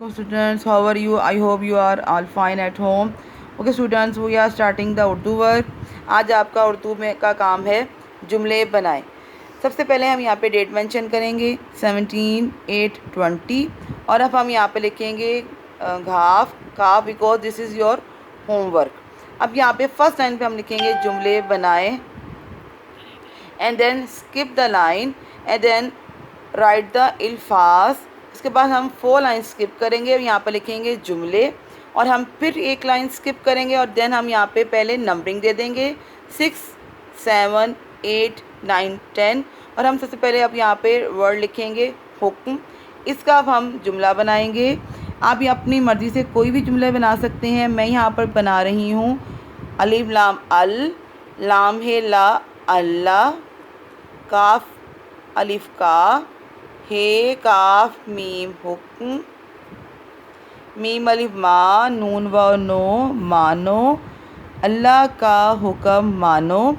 Students, how are you? I hope you are all fine at home. Okay students, we are starting the Urdu work. आज आपका उर्दू में का काम है जुमले बनाएं. सबसे पहले हम यहाँ पे डेट मेंशन करेंगे 17/8/20 और अब हम यहाँ पे लिखेंगे घाफ काफ because this is your homework. अब यहाँ पे फर्स्ट लाइन पे हम लिखेंगे जुमले बनाएं and then skip the line and then write the अल्फाज. इसके बाद हम 4 लाइन स्किप करेंगे और यहाँ पर लिखेंगे जुमले और हम फिर एक लाइन स्किप करेंगे और देन हम यहाँ पे पहले नंबरिंग दे देंगे 6, 7, 8, 9, 10 और हम सबसे पहले अब यहाँ पे वर्ड लिखेंगे हुक्म. इसका अब हम जुमला बनाएंगे. आप ये अपनी मर्ज़ी से कोई भी जुमले बना सकते हैं. मैं यहाँ पर बना रही हूँ अलिफ लाम अल, लाम है ला अल्लाह, काफ अलिफ का, हे काफ मीम हुक्म, मीम अलिफ मा, नून व नो मानो, अल्लाह का हुक्म मानो.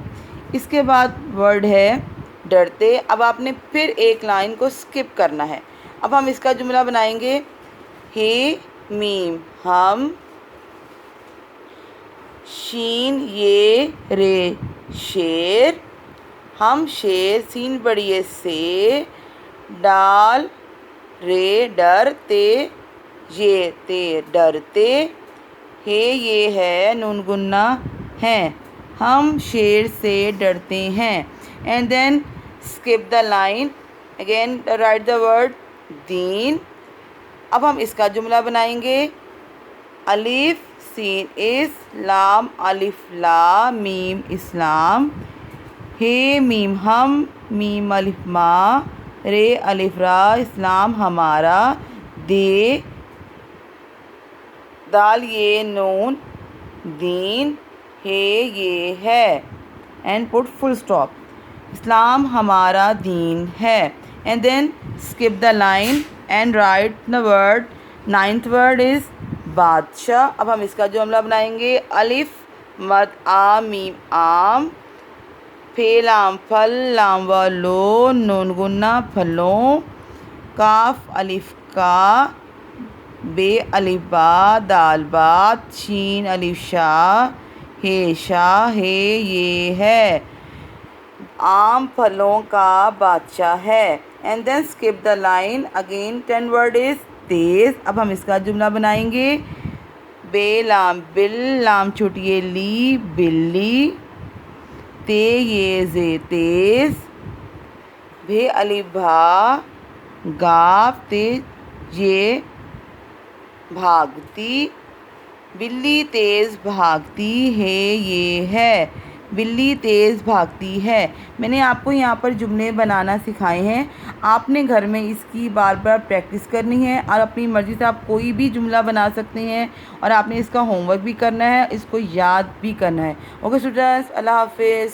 इसके बाद वर्ड है डरते. अब आपने फिर एक लाइन को स्किप करना है. अब हम इसका जुमला बनाएंगे हे मीम हम, शीन ये रे शेर, हम शेर, सीन बड़ी है से, डाल रे डरते, ये ते डरते, हे ये है, नून गुन्ना हैं, हम शेर से डरते हैं. And then skip the line again write the word दीन. अब हम इसका जुमला बनाएंगे अलिफ सीन इस्लाम, अलिफ ला मीम इस्लाम, हे मीम हम, मीम अलिफ मा, रे अलिफ रा इस्लाम हमारा, दे दाल ये नून दीन, हे ये है एंड पुट फुल स्टॉप. इस्लाम हमारा दीन है. And then skip the line and write the word. 9th word is बादशाह. अब हम इसका जुमला बनाएंगे अलिफ मद आ मीम आम, फे लाम फल, लाम व लो, नून गुन्ना फलों, काफ अलिफ का, बे अलिफ बा, दाल बात, शीन अलिफ शाह, हे शाह, हे ये है, आम फलों का बादशाह है. And then skip the line again. 10 word is तेज़. अब हम इसका जुमला बनाएंगे बे लाम बिल, लाम छुटिए ली बिल्ली, ते ये जे तेज़, भे अलिफ भा, गाफ ते ये भागती, बिल्ली तेज़ भागती है ये है, बिल्ली तेज़ भागती है. मैंने आपको यहाँ पर जुमले बनाना सिखाए हैं. आपने घर में इसकी बार बार प्रैक्टिस करनी है और अपनी मर्ज़ी से आप कोई भी जुमला बना सकते हैं और आपने इसका होमवर्क भी करना है, इसको याद भी करना है. ओके स्टूडेंट्स, अल्लाह हाफिज़.